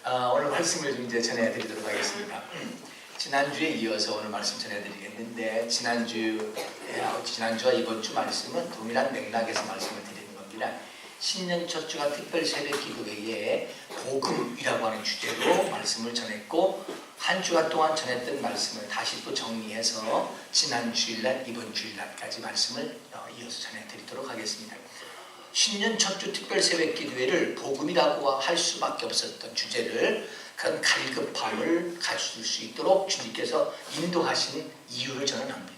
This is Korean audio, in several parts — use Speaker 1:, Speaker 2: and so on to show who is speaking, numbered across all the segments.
Speaker 1: 오늘 말씀을 좀 이제 전해드리도록 하겠습니다. 지난주에 이어서 오늘 말씀 전해드리겠는데 지난주와 이번 주 말씀은 동일한 맥락에서 말씀을 드리는 겁니다. 신년 첫 주가 특별 새벽 기도회에 복음이라고 하는 주제로 말씀을 전했고, 한 주간 동안 전했던 말씀을 다시 또 정리해서 지난 주일날, 이번 주일날까지 말씀을 이어서 전해드리도록 하겠습니다. 신년 첫 주 특별 새벽 기도회를 복음이라고 할 수밖에 없었던 주제를, 그런 갈급함을 가질 수 있도록 주님께서 인도하신 이유를 저는 합니다.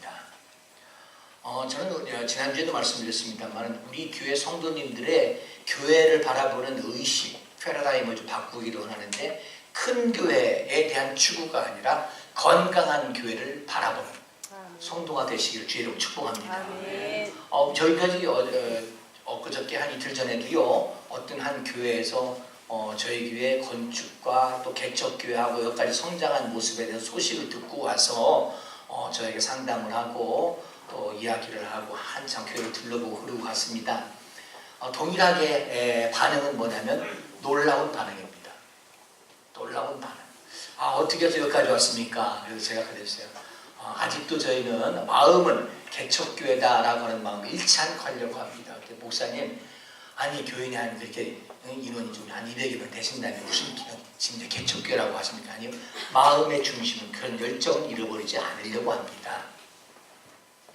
Speaker 1: 저는 지난주에도 말씀드렸습니다만, 우리 교회 성도님들의 교회를 바라보는 의식, 패러다임을 좀 바꾸기도 하는데, 큰 교회에 대한 추구가 아니라 건강한 교회를 바라보는 성도가 되시기를 주의로 축복합니다. 저희까지 엊그저께 한 이틀 전에도요, 어떤 한 교회에서 저희 교회 건축과 또 개척교회하고 여기까지 성장한 모습에 대해서 소식을 듣고 와서 저에게 상담을 하고 또 이야기를 하고 한참 교회를 둘러보고 흐르고 갔습니다. 동일하게 반응은 뭐냐면 놀라운 반응입니다. 놀라운 반응. 어떻게 해서 여기까지 왔습니까? 그래서 제가 그랬어요. 아직도 저희는 마음은 개척교회다라고 하는 마음이 일치하려고 합니다. 목사님, 아니 교인이 한 그렇게 인원이 좀 한 200여명 되신다면 무슨 지금 개척교회라고 하십니까? 아니요, 마음의 중심은 그런 열정을 잃어버리지 않으려고 합니다.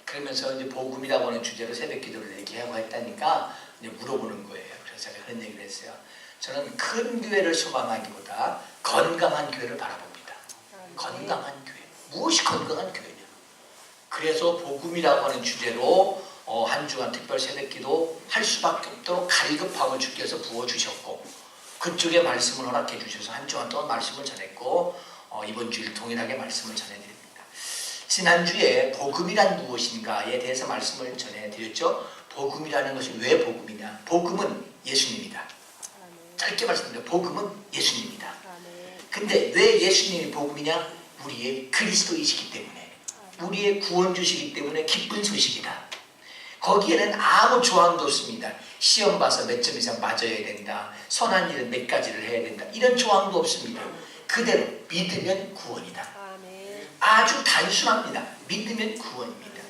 Speaker 1: 그러면서 이제 복음이라고 하는 주제로 새벽 기도를 얘기하고 했다니까 이제 물어보는 거예요. 그래서 제가 그런 얘기를 했어요. 저는 큰 교회를 소망하기보다 건강한 교회를 바라봅니다. 건강한 교회. 무엇이 건강한 교회냐? 그래서 복음이라고 하는 주제로 한 주간 특별 새벽 기도 할 수밖에 없도록 갈급함을 주께서 부어주셨고, 그쪽에 말씀을 허락해 주셔서 한 주간 동안 말씀을 전했고, 이번 주일 동일하게 말씀을 전해드립니다. 지난주에 복음이란 무엇인가에 대해서 말씀을 전해드렸죠. 복음이라는 것이 왜 복음이냐? 복음은 예수님이다. 짧게 말씀드려요. 복음은 예수님이다. 근데 왜 예수님이 복음이냐? 우리의 그리스도이시기 때문에, 우리의 구원주시기 때문에 기쁜 소식이다. 거기에는 아무 조항도 없습니다. 시험 봐서 몇 점 이상 맞아야 된다, 선한 일은 몇 가지를 해야 된다, 이런 조항도 없습니다. 그대로 믿으면 구원이다. 아주 단순합니다. 믿으면 구원입니다.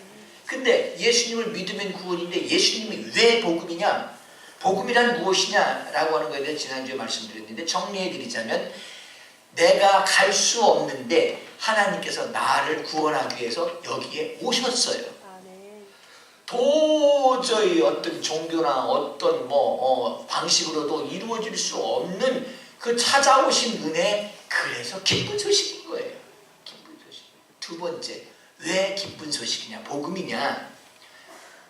Speaker 1: 근데 예수님을 믿으면 구원인데, 예수님이 왜 복음이냐? 복음이란 무엇이냐라고 하는 것에 대해 지난주에 말씀드렸는데, 정리해드리자면, 내가 갈 수 없는데 하나님께서 나를 구원하기 위해서 여기에 오셨어요. 도저히 어떤 종교나 어떤 방식으로도 이루어질 수 없는 그 찾아오신 은혜, 그래서 기쁜 소식인 거예요. 기쁜 소식. 두 번째, 왜 기쁜 소식이냐? 복음이냐?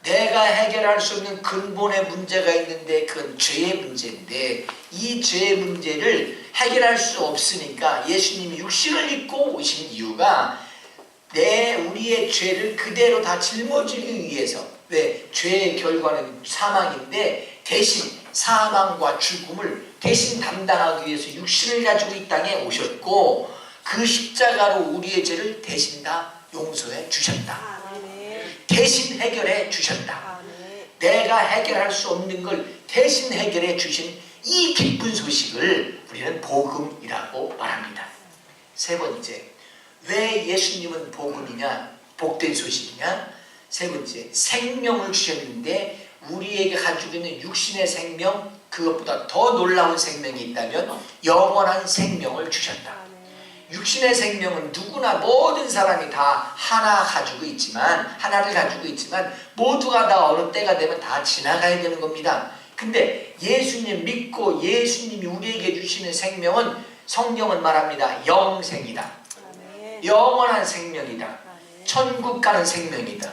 Speaker 1: 내가 해결할 수 없는 근본의 문제가 있는데, 그건 죄의 문제인데, 이 죄의 문제를 해결할 수 없으니까 예수님이 육신을 입고 오신 이유가 우리의 죄를 그대로 다 짊어지기 위해서. 왜? 죄의 결과는 사망인데, 대신 사망과 죽음을 대신 담당하기 위해서 육신을 가지고 이 땅에 오셨고, 그 십자가로 우리의 죄를 대신 다 용서해 주셨다. 대신 해결해 주셨다. 내가 해결할 수 없는 걸 대신 해결해 주신 이 기쁜 소식을 우리는 복음이라고 말합니다. 세 번째, 왜 예수님은 복음이냐? 복된 소식이냐? 세 번째, 생명을 주셨는데, 우리에게 가지고 있는 육신의 생명, 그것보다 더 놀라운 생명이 있다면 영원한 생명을 주셨다. 육신의 생명은 누구나, 모든 사람이 다 하나를 가지고 있지만 모두가 다 어느 때가 되면 다 지나가야 되는 겁니다. 근데 예수님 믿고 예수님이 우리에게 주시는 생명은, 성경은 말합니다, 영생이다. 영원한 생명이다. 천국 가는 생명이다.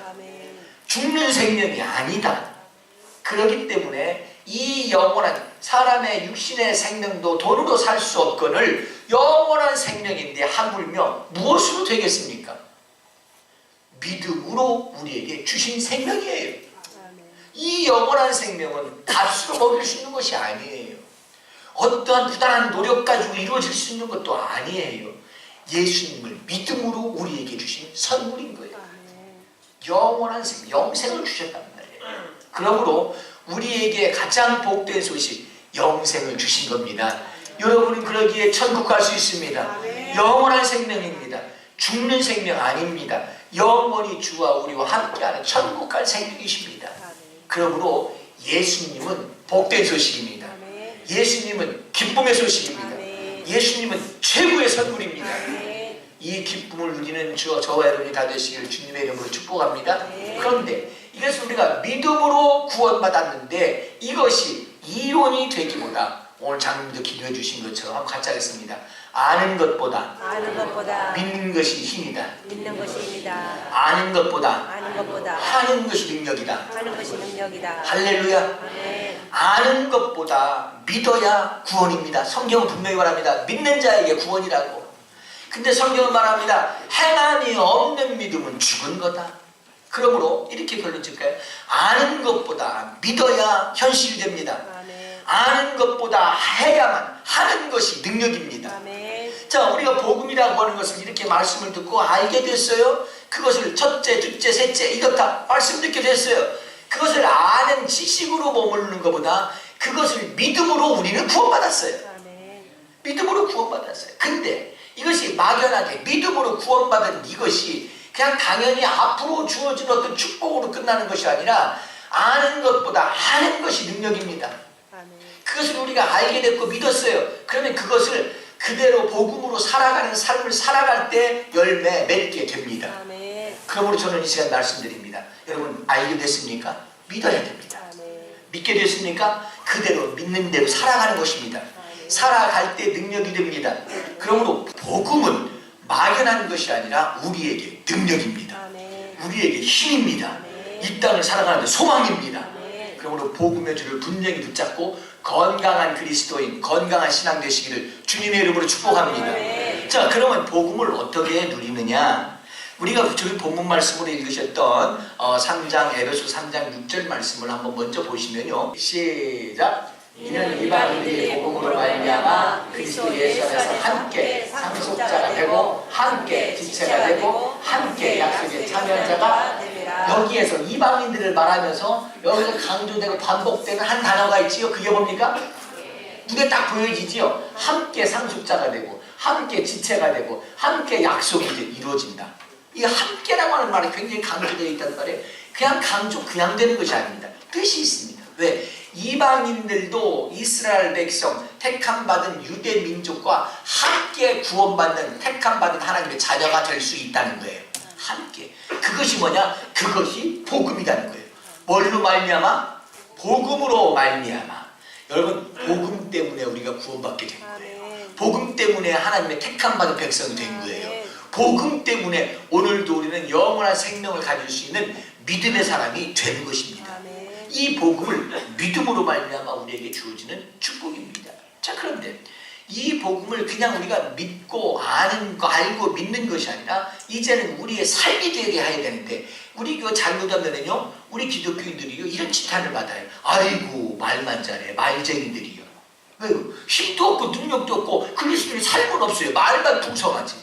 Speaker 1: 죽는 생명이 아니다. 그렇기 때문에 이 영원한, 사람의 육신의 생명도 돈으로 살 수 없거늘 영원한 생명인데 하물며 무엇으로 되겠습니까? 믿음으로 우리에게 주신 생명이에요. 이 영원한 생명은 값으로 먹일 수 있는 것이 아니에요. 어떠한 부단한 노력 가지고 이루어질 수 있는 것도 아니에요. 예수님을 믿음으로 우리에게 주신 선물인 거예요. 영원한 생명, 영생을 주셨단 말이에요. 그러므로 우리에게 가장 복된 소식, 영생을 주신 겁니다. 여러분은 그러기에 천국 갈 수 있습니다.
Speaker 2: 아멘.
Speaker 1: 영원한 생명입니다. 죽는 생명 아닙니다. 영원히 주와 우리와 함께하는 천국 갈 생명이십니다. 그러므로 예수님은 복된 소식입니다.
Speaker 2: 아멘.
Speaker 1: 예수님은 기쁨의 소식입니다.
Speaker 2: 아멘.
Speaker 1: 예수님은 최고의 선물입니다.
Speaker 2: 아멘.
Speaker 1: 이 기쁨을 누리는 저와 여러분이 다 되시길 주님의 이름으로 축복합니다.
Speaker 2: 네.
Speaker 1: 그런데 이것을 우리가 믿음으로 구원받았는데 이것이 이론이 되기보다 오늘 장로님도 기도해 주신 것처럼 한번 같이 하겠습니다. 아는 것보다
Speaker 2: 아는 것보다
Speaker 1: 믿는 것이 힘이다.
Speaker 2: 믿는 것입니다.
Speaker 1: 아는 것보다
Speaker 2: 아는 것보다
Speaker 1: 하는 것이 능력이다.
Speaker 2: 하는 것이 능력이다.
Speaker 1: 할렐루야.
Speaker 2: 아멘.
Speaker 1: 아는 것보다 믿어야 구원입니다. 성경은 분명히 말합니다. 믿는 자에게 구원이라고. 근데 성경은 말합니다. 행함이 없는 믿음은 죽은 거다. 그러므로 이렇게 결론 질까요? 아는 것보다 믿어야 현실이 됩니다.
Speaker 2: 아멘.
Speaker 1: 아는 것보다 해야만 하는 것이 능력입니다.
Speaker 2: 아멘.
Speaker 1: 자, 우리가 복음이라고 하는 것을 이렇게 말씀을 듣고 알게 됐어요. 그것을 첫째, 둘째, 셋째 이것 다 말씀 듣게 됐어요. 그것을 아는 지식으로 머무르는 것보다 그것을 믿음으로 우리는 구원받았어요.
Speaker 2: 아멘.
Speaker 1: 믿음으로 구원받았어요. 근데 이것이 막연하게 믿음으로 구원받은 이것이 그냥 당연히 앞으로 주어진 어떤 축복으로 끝나는 것이 아니라 아는 것보다 하는 것이 능력입니다.
Speaker 2: 아멘.
Speaker 1: 그것을 우리가 알게 됐고 믿었어요. 그러면 그것을 그대로 복음으로 살아가는 삶을 살아갈 때 열매 맺게 됩니다.
Speaker 2: 아멘.
Speaker 1: 그러므로 저는 이 시간 말씀드립니다. 여러분 알게 됐습니까? 믿어야 됩니다.
Speaker 2: 아멘.
Speaker 1: 믿게 됐습니까? 그대로 믿는 대로 살아가는 것입니다.
Speaker 2: 아멘.
Speaker 1: 살아갈 때 능력이 됩니다. 그러므로 복음은 막연한 것이 아니라 우리에게 능력입니다.
Speaker 2: 아멘.
Speaker 1: 우리에게 힘입니다.
Speaker 2: 아멘.
Speaker 1: 이 땅을 살아가는 데 소망입니다.
Speaker 2: 아멘.
Speaker 1: 그러므로 복음의 줄을 분명히 붙잡고 건강한 그리스도인, 건강한 신앙 되시기를 주님의 이름으로 축복합니다.
Speaker 2: 아멘.
Speaker 1: 자, 그러면 복음을 어떻게 누리느냐? 우리가 저기 본문 말씀으로 읽으셨던 3장 에베소 3장 6절 말씀을 한번 먼저 보시면요. 시작. 이는 이방인들이 복음으로 말미암아 그리스도 예수 안에서 함께 상속자가 되고 함께 지체가 되고 함께 약속의 참여자가
Speaker 2: 됩니다.
Speaker 1: 여기에서 이방인들을 말하면서 여기서 강조되고 반복되는 한 단어가 있지요. 그게 뭡니까? 눈에 딱 보여지지요. 함께 상속자가 되고 함께 지체가 되고 함께 약속이 이루어진다. 이 함께라고 하는 말이 굉장히 강조되어 있단 말이에요. 그냥 강조 그냥 되는 것이 아닙니다. 뜻이 있습니다. 왜? 이방인들도 이스라엘 백성 택함받은 유대 민족과 함께 구원받는 택함받은 하나님의 자녀가 될 수 있다는 거예요. 함께. 그것이 뭐냐? 그것이 복음이라는 거예요. 뭘로 말미암아? 복음으로 말미암아. 여러분 복음 때문에 우리가 구원받게 된 거예요. 복음 때문에 하나님의 택함받은 백성이 된 거예요. 복음 때문에 오늘도 우리는 영원한 생명을 가질 수 있는 믿음의 사람이 되는 것입니다. 이 복음을 믿음으로 말미암아 우리에게 주어지는 축복입니다. 자, 그런데 이 복음을 그냥 우리가 믿고 아는 거 알고 믿는 것이 아니라 이제는 우리의 삶이 되게 해야 되는데 우리 그 잘못하면은요 우리 기독교인들이요 이런 지탄을 받아요. 아이고 말만 잘해 말쟁이들이요. 왜요? 힘도 없고 능력도 없고 그리스도의 삶은 없어요. 말만 풍성하지.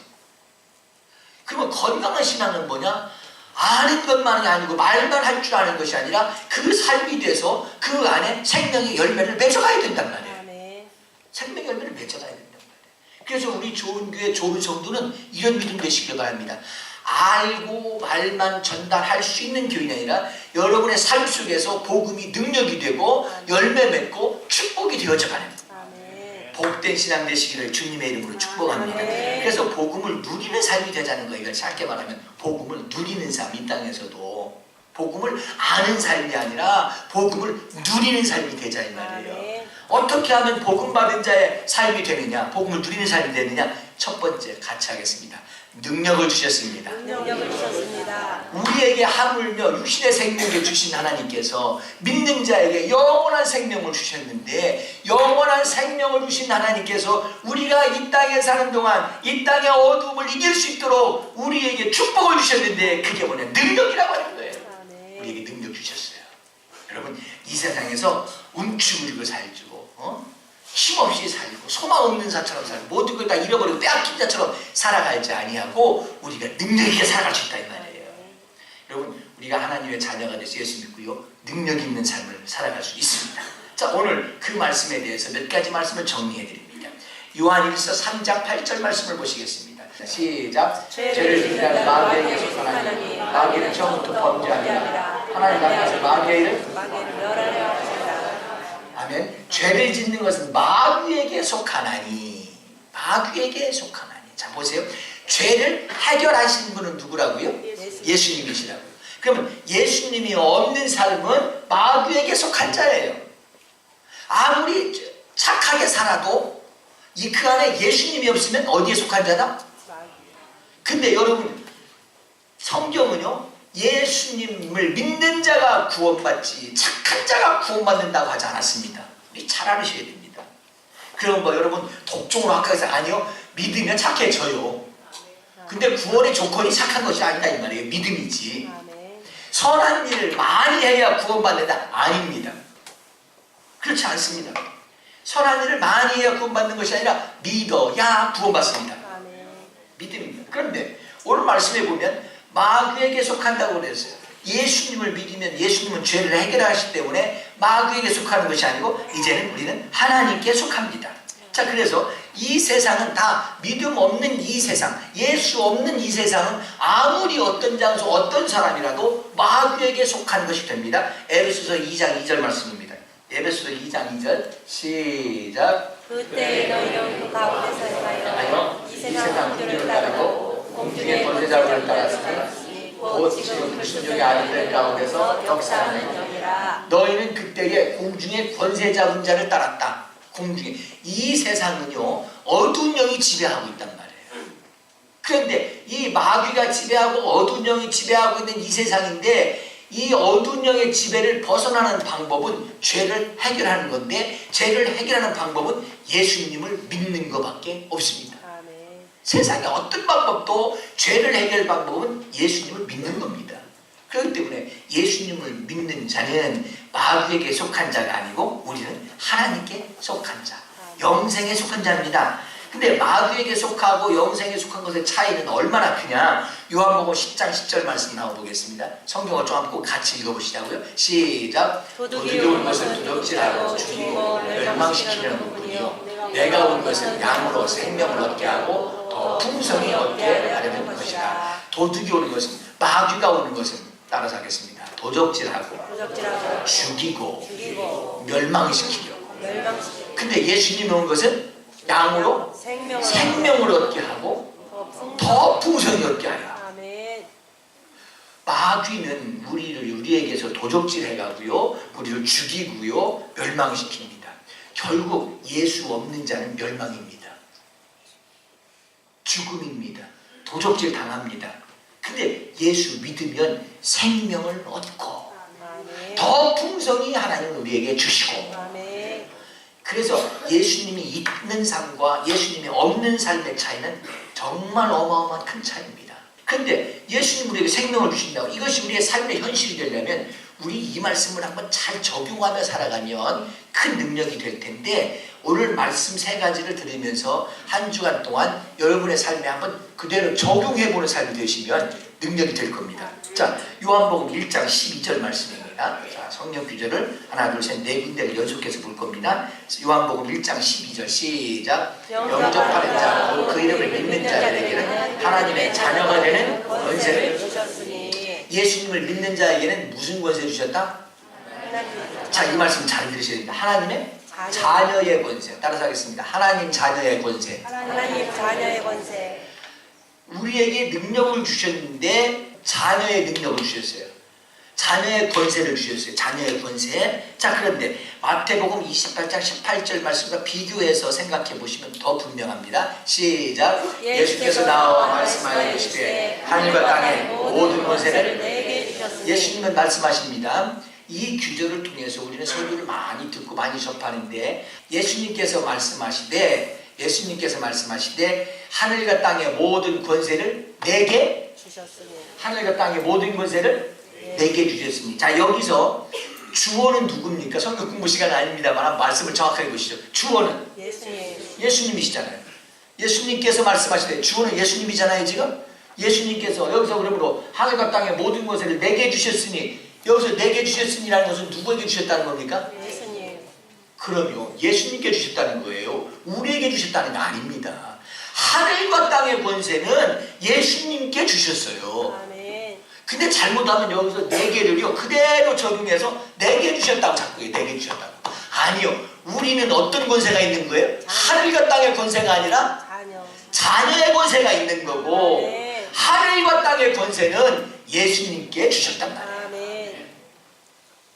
Speaker 1: 그러면 건강한 신앙은 뭐냐? 아는 것만이 아니고 말만 할 줄 아는 것이 아니라 그 삶이 돼서 그 안에 생명의 열매를 맺어가야 된단 말이에요. 생명의 열매를 맺어가야 된단 말이에요. 그래서 우리 좋은 교회 좋은 성도는 이런 믿음 되시길 바랍니다. 알고 말만 전달할 수 있는 교인이 아니라 여러분의 삶 속에서 복음이 능력이 되고 열매 맺고 축복이 되어져가는 복된 신앙 되시기를 주님의 이름으로 축복합니다. 그래서 복음을 누리는 삶이 되자는 거예요. 짧게 말하면 복음을 누리는 삶, 이 땅에서도 복음을 아는 삶이 아니라 복음을 누리는 삶이 되자 이 말이에요. 어떻게 하면 복음 받은 자의 삶이 되느냐, 복음을 누리는 삶이 되느냐? 첫 번째 같이 하겠습니다. 능력을 주셨습니다.
Speaker 2: 능력을 주셨습니다.
Speaker 1: 우리에게 하물며 육신의 생명을 주신 하나님께서 믿는 자에게 영원한 생명을 주셨는데 영원한 생명을 주신 하나님께서 우리가 이 땅에 사는 동안 이 땅의 어둠을 이길 수 있도록 우리에게 축복을 주셨는데 그게 뭐냐? 능력이라고 하는 거예요. 우리에게 능력 주셨어요. 여러분 이 세상에서 움츠리고 살고 힘없이 살고 소망 없는 자처럼 살고 모든 걸 다 잃어버리고 빼앗긴 자처럼 살아가지 아니하고 우리가 능력 있게 살아갈 수 있다 이 말이에요. 여러분 우리가 하나님의 자녀가 돼서 예수 믿고요 능력 있는 삶을 살아갈 수 있습니다. 자, 오늘 그 말씀에 대해서 몇 가지 말씀을 정리해 드립니다. 요한 1서 3장 8절 말씀을 보시겠습니다. 시작. 죄를 짓는 자는 마귀에게 속하나니 마귀는 처음부터 범죄하니라. 하나님 앞에서 마귀를
Speaker 2: 멸하려 하신다.
Speaker 1: 아멘. 죄를 짓는 것은 마귀에게 속하나니. 마귀에게 속하나니. 자 보세요. 죄를 해결하신 분은 누구라고요? 예수님이시라고요. 그러면 예수님이 없는 삶은 마귀에게 속한 자예요. 아무리 착하게 살아도 그 안에 예수님이 없으면 어디에 속한 자다? 근데 여러분 성경은요 예수님을 믿는 자가 구원받지 착한 자가 구원받는다고 하지 않았습니다. 우리 잘 알으셔야 됩니다. 그럼 뭐 여러분 독종으로 학교에서 아니요 믿으면 착해져요. 근데 구원의 조건이 착한 것이 아니다 이 말이에요. 믿음이지. 선한 일을 많이 해야 구원받는다? 아닙니다. 그렇지 않습니다. 선한 일을 많이 해야 구원받는 것이 아니라 믿어야 구원받습니다. 믿음입니다. 그런데 오늘 말씀에 보면 마귀에게 속한다고 그랬어요. 예수님을 믿으면 예수님은 죄를 해결하시기 때문에 마귀에게 속하는 것이 아니고 이제는 우리는 하나님께 속합니다. 자 그래서 이 세상은 다 믿음 없는 이 세상, 예수 없는 이 세상은 아무리 어떤 장소 어떤 사람이라도 마귀에게 속한 것이 됩니다. 에베소서 2장 2절 말씀입니다. 에베소서 2장 2절 시작.
Speaker 2: 그때 너희는 그 가운데서 행하여 이 세상 풍조를 따르고 공중의 권세자를 따랐으니 곧 지금 불순종의 아들들 가운데서 역사하는 영이라.
Speaker 1: 너희는 그때에 공중의 권세자 자를 따랐다. 공중에 이 세상은요 어두운 영이 지배하고 있단 말이에요. 그런데 이 마귀가 지배하고 어두운 영이 지배하고 있는 이 세상인데 이 어두운 영의 지배를 벗어나는 방법은 죄를 해결하는 건데 죄를 해결하는 방법은 예수님을 믿는 것밖에 없습니다. 세상의 어떤 방법도 죄를 해결할 방법은 예수님을 믿는 겁니다. 그렇기 때문에 예수님을 믿는 자는 마귀에게 속한 자가 아니고 우리는 하나님께 속한 자, 영생에 속한 자입니다. 근데 마귀에게 속하고 영생에 속한 것의 차이는 얼마나 크냐? 요한복음 10장 10절 말씀 나와보겠습니다. 성경을 좀 한번 같이 읽어보시자고요. 시작. 도둑이 온 것은 도둑질하고 죽이고 멸망시키려는 것뿐이요 내가 온 것은 양으로 생명을 얻게 하고 더 풍성히 얻게 하려는 것이다. 도둑이 오는 것은 마귀가 오는 것은 따라서 하겠습니다. 도적질하고 죽이고 멸망시키려고. 근데 예수님이 온 것은 양으로 생명을 얻게 하고 더 풍성히 얻게 하여. 마귀는 우리에게서 도적질해가고요 우리를 죽이고요 멸망시킵니다. 결국 예수 없는 자는 멸망입니다. 죽음입니다. 도적질 당합니다. 근데 예수 믿으면 생명을 얻고 더 풍성히 하나님은 우리에게 주시고. 그래서 예수님이 있는 삶과 예수님이 없는 삶의 차이는 정말 어마어마한 큰 차이입니다. 그런데 예수님 우리에게 생명을 주신다고 이것이 우리의 삶의 현실이 되려면 우리 이 말씀을 한번 잘 적용하며 살아가면 큰 능력이 될 텐데 오늘 말씀 세 가지를 들으면서 한 주간 동안 여러분의 삶에 한번 그대로 적용해보는 삶이 되시면 능력이 될 겁니다. 자, 요한복음 1장 12절 말씀입니다. 자, 성령 구절을 하나 둘 셋 네 군데를 연속해서 볼 겁니다. 요한복음 1장 12절 시작. 영접하는 자 곧 그 이름을 믿는 자들에게는 하나님의 자녀가 되는 권세를 주셨으니. 예수님을 믿는 자에게는 무슨 권세를 주셨다? 자, 이 말씀 잘 들으셔야 됩니다. 하나님의 자녀의 권세. 따라서 하겠습니다. 하나님 자녀의 권세.
Speaker 2: 하나님 자녀의 권세.
Speaker 1: 우리에게 능력을 주셨는데 자녀의 능력을 주셨어요. 자녀의 권세를 주셨어요. 자녀의 권세. 자, 그런데 마태복음 28장 18절 말씀과 비교해서 생각해 보시면 더 분명합니다. 시작. 예수께서 나와 말씀하여 주시되 하늘과 땅의 모든 권세를 내게 주셨으니. 예수님은 말씀하십니다. 이 규절을 통해서 우리는 설교를 많이 듣고 많이 접하는데 예수님께서 말씀하시되 하늘과 땅의 모든 권세를 내게 주셨으니. 하늘과 땅의 모든 권세를 내게 주셨으니. 자, 여기서 주어는 누굽니까? 성경 공부 시간 아닙니다만 말씀을 정확하게 보시죠. 주어는 예수님이시잖아요. 예수님께서 말씀하시되 주어는 예수님이잖아요. 지금 예수님께서 여기서 그러므로 하늘과 땅의 모든 권세를 내게 주셨으니 여기서 내게 주셨으니라는 것은 누구에게 주셨다는 겁니까?
Speaker 2: 예수님.
Speaker 1: 그럼요, 예수님께 주셨다는 거예요. 우리에게 주셨다는 게 아닙니다. 하늘과 땅의 권세는 예수님께 주셨어요.
Speaker 2: 아멘.
Speaker 1: 근데 잘못하면 여기서 4개를요 그대로 적용해서 4개 주셨다고 자꾸 해요. 4개 주셨다고. 아니요, 우리는 어떤 권세가 있는 거예요? 하늘과 땅의 권세가 아니라 자녀의 권세가 있는 거고,
Speaker 2: 아멘.
Speaker 1: 하늘과 땅의 권세는 예수님께 주셨단 말이에요.
Speaker 2: 아멘.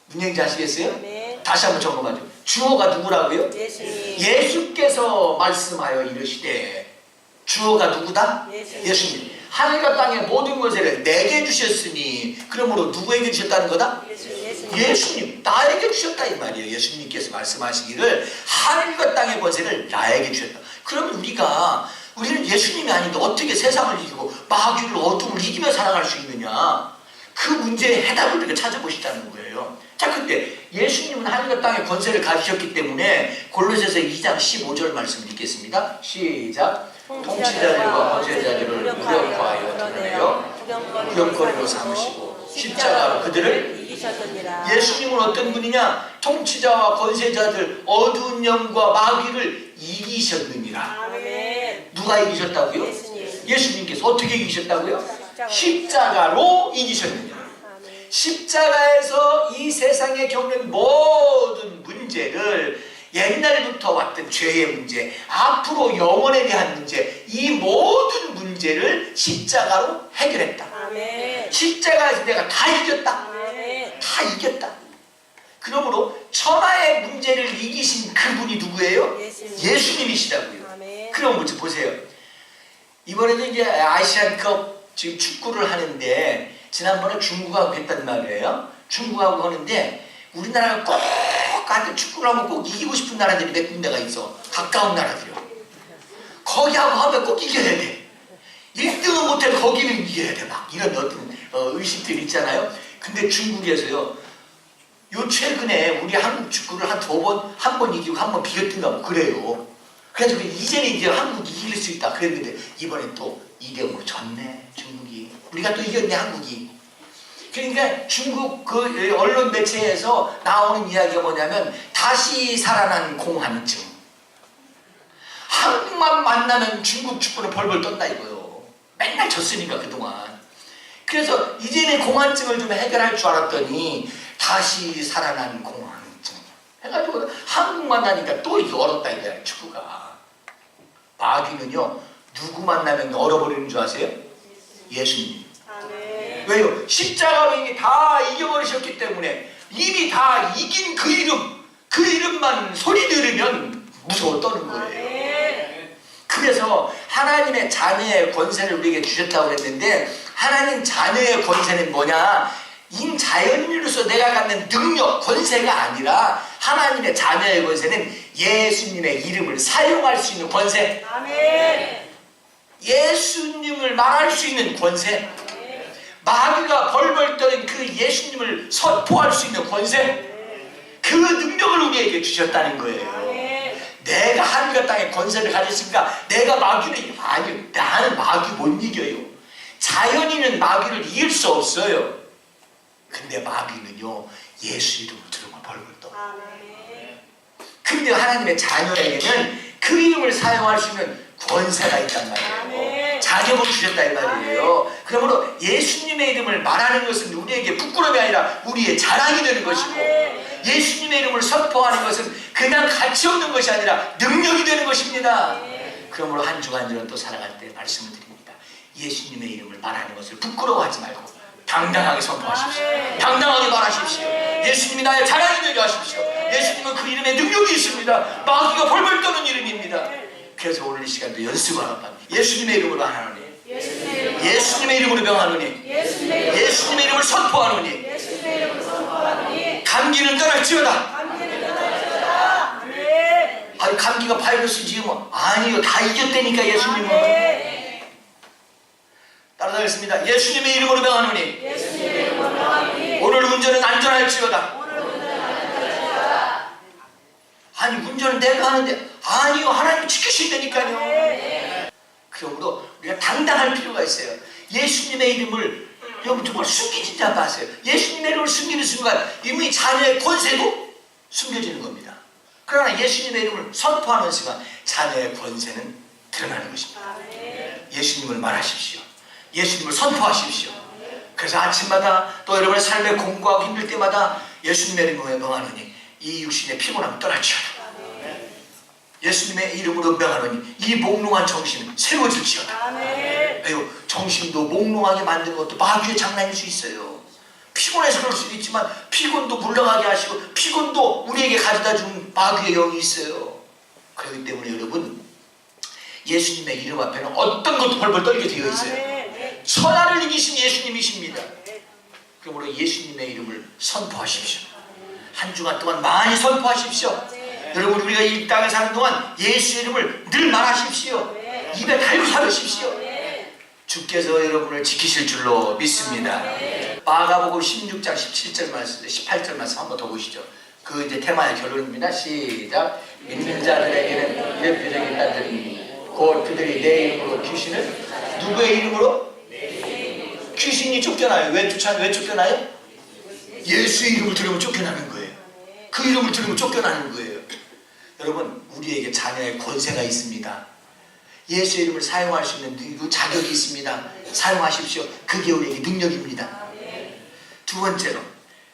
Speaker 1: 문제인지 아시겠어요?
Speaker 2: 아멘.
Speaker 1: 다시 한번 점검하죠. 주어가 누구라고요?
Speaker 2: 예수님.
Speaker 1: 예수께서 말씀하여 이르시되, 주어가 누구다? 예수님. 하늘과 땅의 모든 권세를 내게 주셨으니, 그러므로 누구에게 주셨다는 거다? 예수님, 나에게 주셨다 이 말이에요. 예수님께서 말씀하시기를 하늘과 땅의 권세를 나에게 주셨다. 그러면 우리는 예수님이 아닌데 어떻게 세상을 이기고 마귀를, 어둠을 이기며 살아갈 수 있느냐? 그 문제의 해답을 우리가 찾아보시자는 거예요. 자, 근데 예수님은 하늘과 땅의 권세를 가지셨기 때문에 골로새서 2장 15절 말씀 읽겠습니다. 시작. 통치자들과 권세자들을 무력화하여 드러내요 구경거리로 삼으시고 십자가로 그들을
Speaker 2: 이기셨느니라.
Speaker 1: 예수님은 어떤 분이냐? 통치자와 권세자들, 어두운 영과 마귀를 이기셨느니라.
Speaker 2: 아멘.
Speaker 1: 누가 이기셨다고요? 예수님께서 어떻게 이기셨다고요? 십자가로 이기셨느니라.
Speaker 2: 아멘.
Speaker 1: 십자가에서 이 세상에 겪는 모든 문제를, 옛날부터 왔던 죄의 문제, 앞으로 영혼에 대한 문제, 이 모든 문제를 십자가로 해결했다.
Speaker 2: 아멘.
Speaker 1: 십자가에서 내가 다 이겼다.
Speaker 2: 아멘.
Speaker 1: 다 이겼다. 그러므로 천하의 문제를 이기신 그분이 누구예요? 예수님이시다고요.
Speaker 2: 아멘.
Speaker 1: 그럼 먼저 보세요. 이번에도 이제 아시안컵 지금 축구를 하는데, 지난번에 중국하고 했단 말이에요. 중국하고 하는데 우리나라가 꼭 하여튼 축구를 하면 꼭 이기고 싶은 나라들이 몇 군데가 있어. 가까운 나라들이요. 거기하고 하면 꼭 이겨야 돼. 1등은 못해도 거기는 이겨야 돼. 막 이런 어떤 의식들이 있잖아요. 근데 중국에서요, 요 최근에 우리 한국 축구를 한 2번, 한 번 이기고 한 번 비겼던가 뭐 그래요. 그래서 이제는 이제 한국이 이길 수 있다 그랬는데, 이번엔 또 2대0으로 졌네, 중국이. 우리가 또 이겼네, 한국이. 그러니까 중국 그 언론 매체에서 나오는 이야기가 뭐냐면, 다시 살아난 공황증. 한국만 만나면 중국 축구는 벌벌 떤다 이거요. 맨날 졌으니까 그동안. 그래서 이제는 공황증을 좀 해결할 줄 알았더니 다시 살아난 공황증 해가지고 한국 만나니까 또 이게 얼었다 이거야, 축구가. 마귀는요, 누구 만나면 얼어버리는 줄 아세요? 예수님.
Speaker 2: 아멘.
Speaker 1: 왜요? 십자가로 이미 다 이겨버리셨기 때문에, 이미 다 이긴 그 이름만 소리 들으면 무서워 떠는 거예요. 그래서 하나님의 자녀의 권세를 우리에게 주셨다고 했는데, 하나님 자녀의 권세는 뭐냐? 인자연인으로서 내가 갖는 능력, 권세가 아니라, 하나님의 자녀의 권세는 예수님의 이름을 사용할 수 있는 권세.
Speaker 2: 아멘.
Speaker 1: 예수님을 말할 수 있는 권세. 마귀가 벌벌 떠는 그 예수님을 선포할 수 있는 권세. 그 능력을 우리에게 주셨다는 거예요. 내가 하늘과 땅의 권세를 가졌으니까 내가 마귀를, 아니요, 나는 마귀 못 이겨요. 자연인은 마귀를 이길 수 없어요. 근데 마귀는요, 예수 이름을 들으면 벌벌 떠. 근데 하나님의 자녀에게는 그 이름을 사용할 수 있는 권세가 있단 말이에요. 자격을 주셨다 이 말이에요. 그러므로 예수님의 이름을 말하는 것은 우리에게 부끄러움이 아니라 우리의 자랑이 되는 것이고, 예수님의 이름을 선포하는 것은 그냥 가치 없는 것이 아니라 능력이 되는 것입니다. 그러므로 한 주간 한 주는 또 살아갈 때 말씀을 드립니다. 예수님의 이름을 말하는 것을 부끄러워하지 말고 당당하게 선포하십시오. 당당하게 말하십시오. 예수님이 나의 자랑이 되게 하십시오. 예수님은 그 이름에 능력이 있습니다. 마귀가 벌벌 떠는 이름입니다. 그래서 오늘 이 시간도 연습을 합니다. 예수님의 이름으로 말하노니, 예수님의 이름으로 명하노니, 예수님의 이름을 선포하노니, 감기는 떠날지어다. 아니, 감기가 바이러스지 뭐. 아니요, 다 이겼다니까 예수님은. 따라하겠습니다. 예수님의 이름으로 명하노니, 오늘 운전은 안전할지어다. 아니, 운전은 내가 하는데, 아니요, 하나님이 지키신다니까요. 그러므로 우리가 당당할 필요가 있어요. 예수님의 이름을 여러분 정말 숨기지 마세요. 예수님의 이름을 숨기는 순간 이미 자녀의 권세도 숨겨지는 겁니다. 그러나 예수님의 이름을 선포하는 순간 자녀의 권세는 드러나는 것입니다. 예수님을 말하십시오. 예수님을 선포하십시오. 그래서 아침마다 또 여러분의 삶에 공부하고 힘들 때마다 예수님의 이름으로 명하노니 이 육신의 피곤함 떠날지어다. 예수님의 이름으로 명하노니 이 몽롱한 정신은 새로워질지어다. 아유, 정신도 몽롱하게 만드는 것도 마귀의 장난일 수 있어요. 피곤해서 그럴 수도 있지만 피곤도 물러가게 하시고 피곤도 우리에게 가져다 준 마귀의 영이 있어요. 그렇기 때문에 여러분, 예수님의 이름 앞에는 어떤 것도 벌벌 떨게 되어 있어요. 천하를 이기신 예수님이십니다. 그러므로 예수님의 이름을 선포하십시오. 한 주간 동안 많이 선포하십시오. 여러분, 우리가 이 땅에 사는 동안 예수의 이름을 늘 말하십시오. 입에 달고 살으십시오. 주께서 여러분을 지키실 줄로 믿습니다. 마가복음 16장 17절 말씀, 18절 말씀 한번 더 보시죠. 그 이제 테마의 결론입니다. 시작. 믿는 자들에게는 이런 표적이 있다더니 곧 그들이 내 이름으로 귀신을, 누구의 이름으로? 귀신이 쫓겨나요. 왜 쫓겨나요? 예수의 이름을 들으면 쫓겨나는 거예요. 그 이름을 들으면 쫓겨나는 거예요. 여러분, 우리에게 자녀의 권세가 있습니다. 예수의 이름을 사용할 수 있는 그 자격이 있습니다. 사용하십시오. 그게 우리에게 능력입니다. 두 번째로,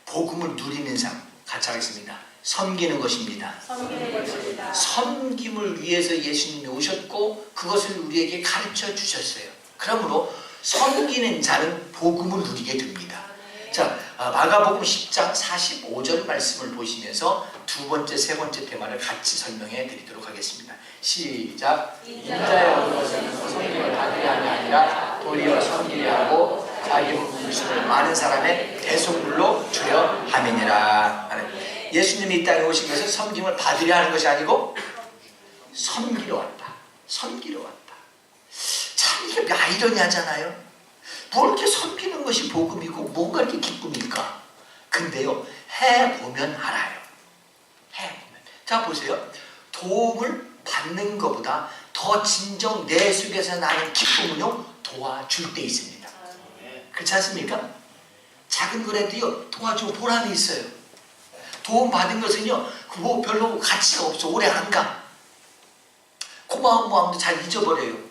Speaker 1: 복음을 누리는 삶 같이 하겠습니다. 섬기는 것입니다. 섬김을 위해서 예수님이 오셨고 그것을 우리에게 가르쳐 주셨어요. 그러므로 섬기는 자는 복음을 누리게 됩니다. 자, 마가복음 10장 45절 말씀을 보시면서 두 번째, 세 번째 테마를 같이 설명해 드리도록 하겠습니다. 시작. 인자의 얻은 것은 섬김을 받으려 함이 아니라 도리어 섬기려 하고 자기 목숨을 많은 사람의 대속물로 주려 함이니라. 예수님이 이 땅에 오신 것은 섬김을 받으려 하는 것이 아니고 섬기러 왔다. 섬기러 왔다. 참 이게 아이러니하잖아요. 뭘 이렇게 섬기는 것이 복음이고 뭔가 이렇게 기쁨일까? 근데요, 해보면 알아요. 해보면. 자, 보세요. 도움을 받는 것보다 더 진정 내 속에서 나는 기쁨은요, 도와줄 때 있습니다. 그렇지 않습니까? 작은 거라도요, 도와주고 보람이 있어요. 도움 받은 것은요, 그거 별로 가치가 없어. 오래 안 가. 고마운 마음도 잘 잊어버려요.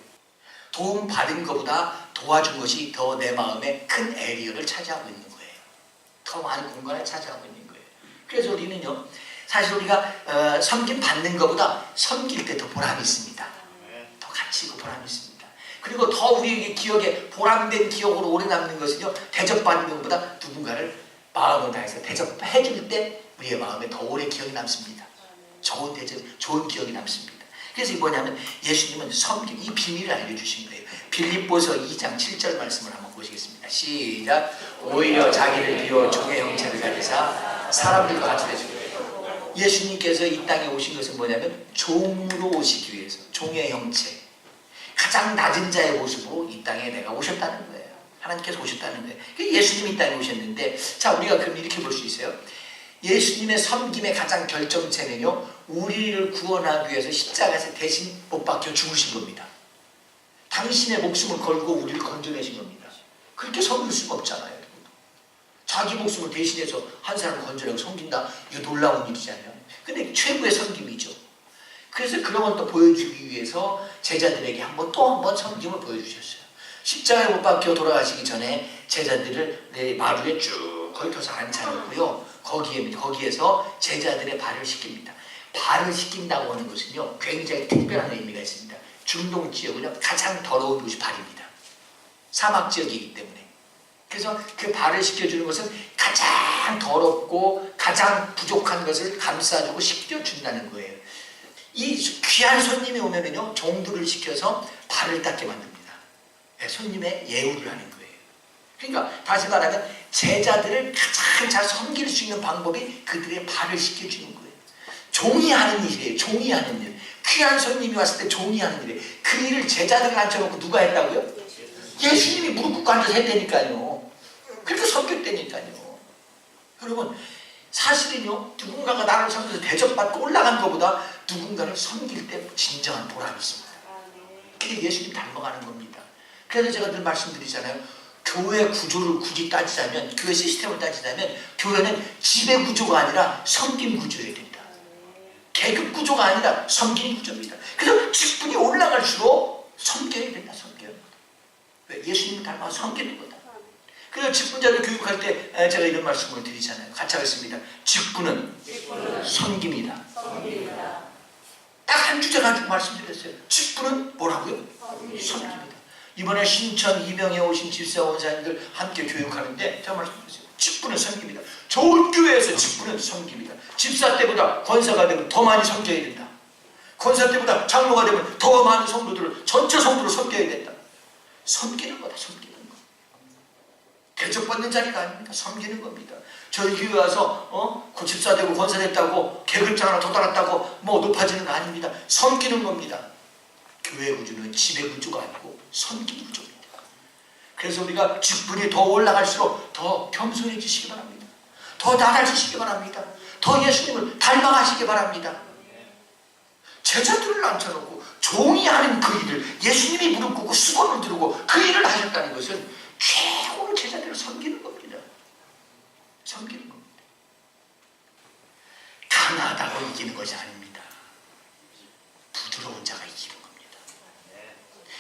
Speaker 1: 도움 받은 것보다 도와준 것이 더 내 마음에 큰 에리어를 차지하고 있는 거예요. 더 많은 공간을 차지하고 있는 거예요. 그래서 우리는요, 사실 우리가 섬김 받는 것보다 섬길 때 더 보람이 있습니다. 더 가치 있고 보람이 있습니다. 그리고 더 우리에게 기억에 보람된 기억으로 오래 남는 것은요, 대접받는 것보다 누군가를 마음을 다해서 대접해 줄 때 우리의 마음에 더 오래 기억이 남습니다. 좋은 대접, 좋은 기억이 남습니다. 그래서 이게 뭐냐면 예수님은 섬김, 이 비밀을 알려주신 거예요. 빌립보서 2장 7절 말씀을 한번 보시겠습니다. 시작. 오히려 자기를 비워 종의 형체를 가지사 사람들과 같이 되시고, 예수님께서 이 땅에 오신 것은 뭐냐면 종으로 오시기 위해서, 종의 형체, 가장 낮은 자의 모습으로 이 땅에 내가 오셨다는 거예요. 하나님께서 오셨다는 거예요. 예수님이 이 땅에 오셨는데, 자, 우리가 그럼 이렇게 볼 수 있어요. 예수님의 섬김의 가장 결정체는요, 우리를 구원하기 위해서 십자가에서 대신 못 박혀 죽으신 겁니다. 당신의 목숨을 걸고 우리를 건져내신 겁니다. 그렇게 섬길 수가 없잖아요. 자기 목숨을 대신해서 한 사람을 건져내고 섬긴다, 이거 놀라운 일이잖아요. 근데 최고의 섬김이죠. 그래서 그런 걸 또 보여주기 위해서 제자들에게 또 한 번 섬김을 보여주셨어요. 십자가에 못 박혀 돌아가시기 전에 제자들을 내 마루에 쭉 걸쳐서 앉혀놓고요, 거기에서 제자들의 발을 씻깁니다. 발을 씻긴다고 하는 것은요, 굉장히 특별한 의미가 있습니다. 중동 지역은요, 가장 더러운 곳이 발입니다. 사막 지역이기 때문에. 그래서 그 발을 씻겨주는 것은 가장 더럽고 가장 부족한 것을 감싸주고 씻겨준다는 거예요. 이 귀한 손님이 오면은요, 종들을 시켜서 발을 닦게 만듭니다. 손님의 예우를 하는 거예요. 그러니까 다시 말하면 제자들을 가장 잘 섬길 수 있는 방법이 그들의 발을 씻겨주는 거예요. 종이 하는 일이에요. 종이 하는 일. 귀한 손님이 왔을 때 종이 하는 일이에요. 그 일을 제자들을 앉혀놓고 누가 했다고요? 예수님이 무릎 꿇고 앉아서 했다니까요. 그렇게 섬겼다니까요. 여러분, 사실은요, 누군가가 나를 섬겨서 대접받고 올라간 것보다 누군가를 섬길 때 진정한 보람이 있습니다. 그게 예수님 닮아가는 겁니다. 그래서 제가 늘 말씀드리잖아요. 교회 구조를 굳이 따지자면, 교회 시스템을 따지자면 교회는 지배 구조가 아니라 섬김 구조여야 됩니다. 계급 구조가 아니라 섬기는 구조입니다. 그래서 직분이 올라갈수록 섬겨야 된다. 섬겨야 된다. 왜? 예수님을 닮아서 섬기는 거다. 그래서 직분자를 교육할 때 제가 이런 말씀을 드리잖아요. 같이 하겠습니다. 직분은 섬김이다. 딱 한 주제 가지고 말씀드렸어요. 직분은 뭐라고요? 섬깁니다. 이번에 신천 이명에 오신 집사 원사님들 함께 교육하는데 제가 말씀드렸어요. 직분은 섬깁니다. 좋은 교회에서 직분은 섬깁니다. 집사 때보다 권사가 되면 더 많이 섬겨야 된다. 권사 때보다 장로가 되면 더 많은 성도들을 전체 성도를 섬겨야 된다. 섬기는 거다. 섬기는 거. 대접받는 자리가 아닙니다. 섬기는 겁니다. 저희 교회 와서 집사 되고 권사 됐다고 계급장 하나 더 달았다고 뭐 높아지는 거 아닙니다. 섬기는 겁니다. 교회 구조는 지배 구조가 아니고 섬기는 구조입니다. 그래서 우리가 직분이 더 올라갈수록 더 겸손해지시기 바랍니다. 더 나아지시기 바랍니다. 더 예수님을 닮아가시기 바랍니다. 제자들을 앉혀놓고 종이 하는 그 일을 예수님이 무릎 꿇고 수건을 들고 그 일을 하셨다는 것은 최고로 제자들을 섬기는 겁니다. 섬기는 겁니다. 강하다고 이기는 것이 아닙니다. 부드러운 자가 이기는 겁니다.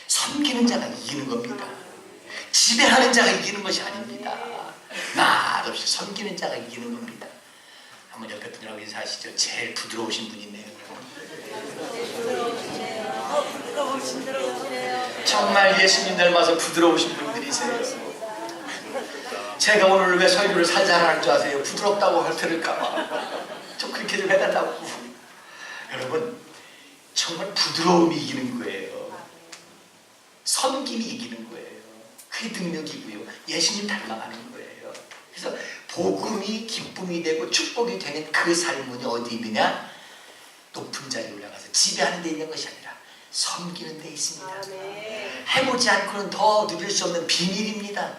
Speaker 1: 섬기는 자가 이기는 겁니다. 지배하는 자가 이기는 것이 아닙니다. 맛없이 섬기는 자가 이기는 겁니다. 한번 옆에 분이라고 인사하시죠. 제일 부드러우신 분이 있네요. 정말 예수님 닮아서 부드러우신 분들이세요. 제가 오늘 왜 설교를 살살 하는 줄 아세요? 부드럽다고 할 들을까봐 좀 그렇게 좀 해달라고. 여러분 정말 부드러움이 이기는 거예요. 섬김이 이기는 거예요. 그게 능력이고요. 예수님 닮아가는 거예요. 그래서 복음이 기쁨이 되고 축복이 되는 그 삶은 어디 있느냐? 높은 자리에 올라가서 지배하는 데 있는 것이 아니라 섬기는 데 있습니다. 해보지 않고는 더 누릴 수 없는 비밀입니다.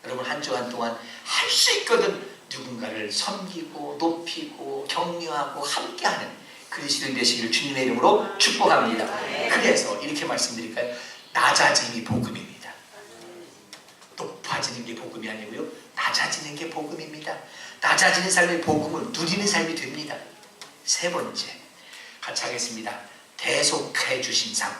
Speaker 1: 여러분 한 주간 동안 할 수 있거든. 누군가를 섬기고 높이고 격려하고 함께하는 그리스도인 되시기를 주님의 이름으로 축복합니다. 그래서 이렇게 말씀드릴까요? 낮아짐이 복음입니다. 높아지는 게 복음이 아니고요. 낮아지는 게 복음입니다. 낮아지는 삶의 복음을 누리는 삶이 됩니다. 세 번째 같이 하겠습니다. 대속해 주신 삶.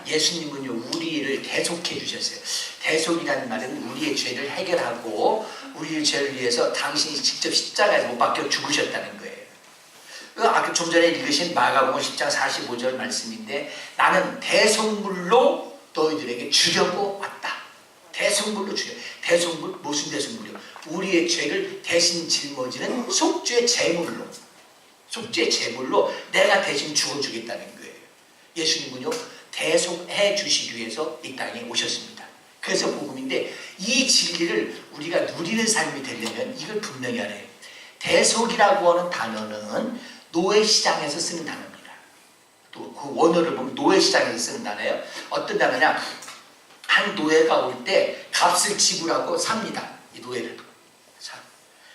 Speaker 1: 예수님은요 우리를 대속해 주셨어요. 대속이라는 말은 우리의 죄를 해결하고 우리의 죄를 위해서 당신이 직접 십자가에서 못 박혀 죽으셨다는 거예요. 아까 좀 전에 읽으신 마가복음 10장 45절 말씀인데 나는 대속물로 너희들에게 주려고 왔다. 대속물로 주려. 대속물 무슨 대속물이요? 우리의 죄를 대신 짊어지는 속죄 제물로. 속죄 제물로 내가 대신 죽어주겠다는 거예요. 예수님은요 대속해 주시기 위해서 이 땅에 오셨습니다. 그래서 복음인데 이 진리를 우리가 누리는 삶이 되려면 이걸 분명히 알아요. 대속이라고 하는 단어는 노예시장에서 쓰는 단어입니다. 또 그 원어를 보면 노예시장에서 쓰는 단어예요. 어떤 단어냐? 한 노예가 올 때 값을 지불하고 삽니다. 이 노예를.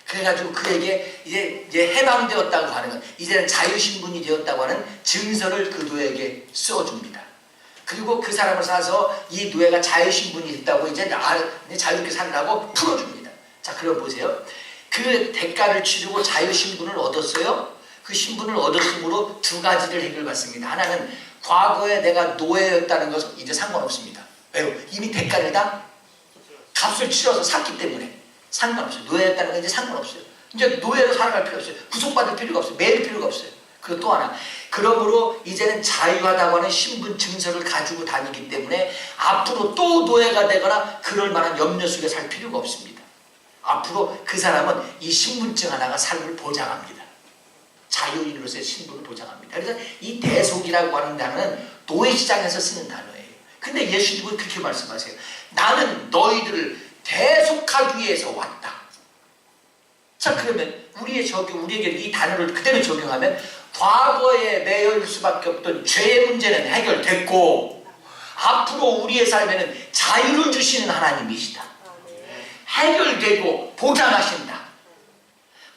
Speaker 1: 그래가지고 그에게 이제 해방되었다고 하는 것, 이제는 자유신분이 되었다고 하는 증서를 그 노예에게 써줍니다. 그리고 그 사람을 사서 이 노예가 자유신분이 됐다고 이제 자유롭게 살라고 풀어줍니다. 자, 그럼 보세요. 그 대가를 치르고 자유신분을 얻었어요. 그 신분을 얻었으므로 두 가지를 해결받습니다. 하나는 과거에 내가 노예였다는 것은 이제 상관없습니다. 왜요? 이미 대가를 다 값을 치러서 샀기 때문에 상관없어요. 노예였다는 건 이제 상관없어요. 이제 노예로 살아갈 필요 없어요. 구속받을 필요가 없어요. 매일 필요가 없어요. 그리고 또 하나, 그러므로 이제는 자유하다고 하는 신분 증서를 가지고 다니기 때문에 앞으로 또 노예가 되거나 그럴 만한 염려 속에 살 필요가 없습니다. 앞으로 그 사람은 이 신분증 하나가 삶을 보장합니다. 자유인으로서의 신분을 보장합니다. 그래서 이 대속이라고 하는 단어는 노예시장에서 쓰는 단어예요. 근데 예수님은 그렇게 말씀하세요. 나는 너희들을 대속하기 위해서 왔다. 자, 그러면 우리에게 이 단어를 그대로 적용하면 과거에 매여 있을 수밖에 없던 죄의 문제는 해결됐고 앞으로 우리의 삶에는 자유를 주시는 하나님이시다. 해결되고 보장하신다.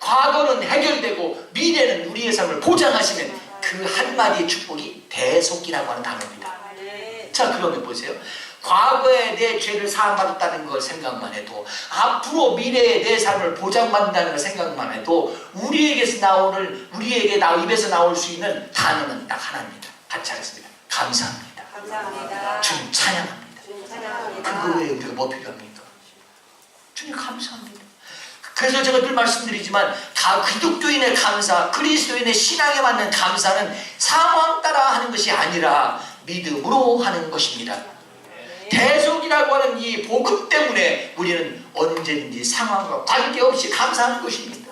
Speaker 1: 과거는 해결되고 미래는 우리의 삶을 보장하시는 그 한마디의 축복이 대속이라고 하는 단어입니다. 자, 그러면 보세요. 과거에 내 죄를 사함받았다는 걸 생각만 해도, 앞으로 미래의 내 삶을 보장받는다는 걸 생각만 해도 우리에게 입에서 나올 수 있는 단어는 딱 하나입니다. 같이 하겠습니다. 감사합니다.
Speaker 2: 감사합니다.
Speaker 1: 주님 찬양합니다.
Speaker 2: 주님 찬양합니다.
Speaker 1: 그거 외에 우리가 뭐 필요합니까? 주님 감사합니다. 그래서 제가 늘 말씀드리지만 기독교인의 감사, 그리스도인의 신앙에 맞는 감사는 상황 따라 하는 것이 아니라 믿음으로 하는 것입니다. 대속이라고 하는 이 복음 때문에 우리는 언제든지 상황과 관계없이 감사하는 것입니다.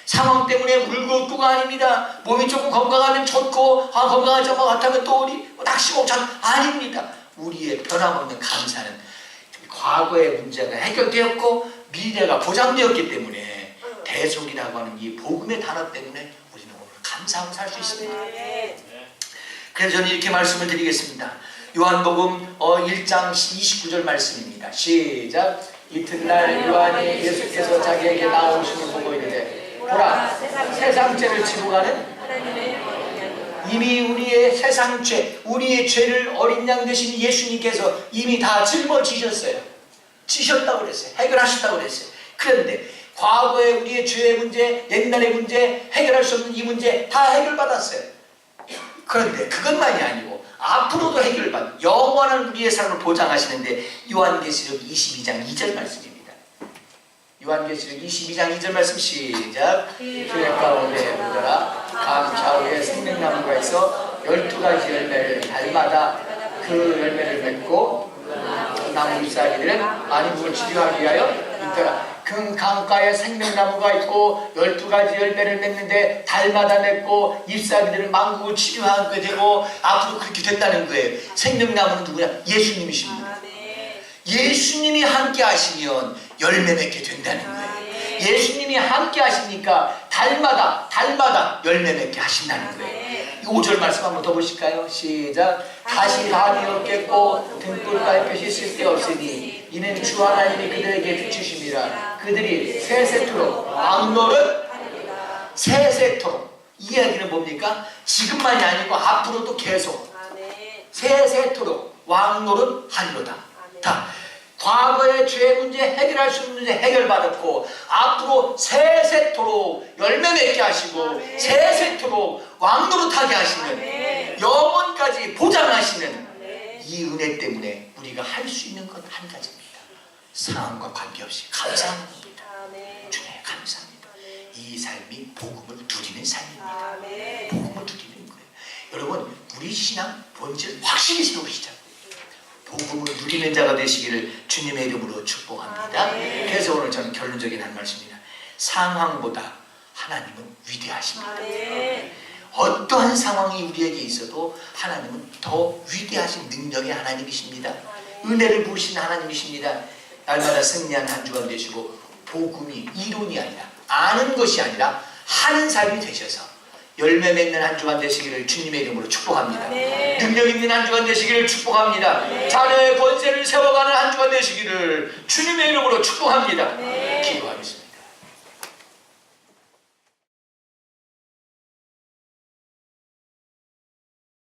Speaker 1: 상황 때문에 울고 웃고가 아닙니다. 몸이 조금 건강하면 좋고 건강하지 것 같으면 또 우리 낙심하고 아닙니다. 우리의 변함없는 감사는 과거의 문제가 해결되었고 미래가 보장되었기 때문에 대속이라고 하는 이 복음의 단어 때문에 우리는 오늘 감사하고 살 수 있습니다. 그래서 저는 이렇게 말씀을 드리겠습니다. 요한복음 1장 29절 말씀입니다. 시작. 이튿날 요한이 예수께서 자기에게 나오시는 보고 이르되 보라 세상 죄를 지고 가는 이미 우리의 세상 죄, 우리의 죄를 어린 양 되신 예수님께서 이미 다 짊어지셨어요. 지셨다고 그랬어요. 해결하셨다고 그랬어요. 그런데 과거의 우리의 죄의 문제, 옛날의 문제, 해결할 수 없는 이 문제 다 해결받았어요. 그런데 그것만이 아니고 앞으로도 해결받는 영원한 우리의 삶을 보장하시는데 요한계시록 22장 2절 말씀입니다. 요한계시록 22장 2절 말씀 시작. 주의 가운데 보더라 각 좌우에 생명나무가 있어 12가지 열매를 달마다 그 열매를 맺고 나무 잎사귀들은 많은 물을 치료하기 위하여 있더라. 그 강가에 생명나무가 있고 12가지 열매를 맺는데 달마다 맺고 잎사귀들은 만국을 치료하게 되고 앞으로 그렇게 된다는 거예요. 생명나무는 누구냐? 예수님이십니다. 예수님이 함께 하시면 열매 맺게 된다는 거예요. 예수님이 함께 하시니까 달마다 열매 맺게 하신다는 거예요. 5절 말씀 한번 더 보실까요? 시작. 다시 밤이 없겠고 등불 달볕이 쓸데없으니 이는 주 하나님이 그들에게 비추심이라. 그들이 세세토록 왕노릇 세세토록. 이 이야기는 뭡니까? 지금만이 아니고 앞으로도 계속 세세토록 왕노릇 하리로다. 다 과거의 죄 문제 해결할 수 있는 문제 해결받았고 앞으로 세세토록 열매 맺게 하시고 세세토록 왕노릇하게 하시는 영원까지 보장하시는 이 은혜 때문에 우리가 할 수 있는 건 한 가지입니다. 상황과 관계없이 감사하는 겁니다. 주님 감사합니다. 이 삶이 복음을 누리는 삶입니다. 복음을 누리는 거예요. 여러분 우리 신앙 본질 확실히 세우시자고요. 복음을 누리는 자가 되시기를 주님의 이름으로 축복합니다. 그래서 오늘 저는 결론적인 한 말씀입니다. 상황보다 하나님은 위대하십니다. 어떠한 상황이 우리에게 있어도 하나님은 더 위대하신 능력의 하나님이십니다. 은혜를 부으신 하나님이십니다. 날마다 승리한 한 주간 되시고 복음이 이론이 아니라 아는 것이 아니라 하는 삶이 되셔서 열매 맺는 한 주간 되시기를 주님의 이름으로 축복합니다. 능력 있는 한 주간 되시기를 축복합니다. 자녀의 권세를 세워가는 한 주간 되시기를 주님의 이름으로 축복합니다. 기도하겠습니다.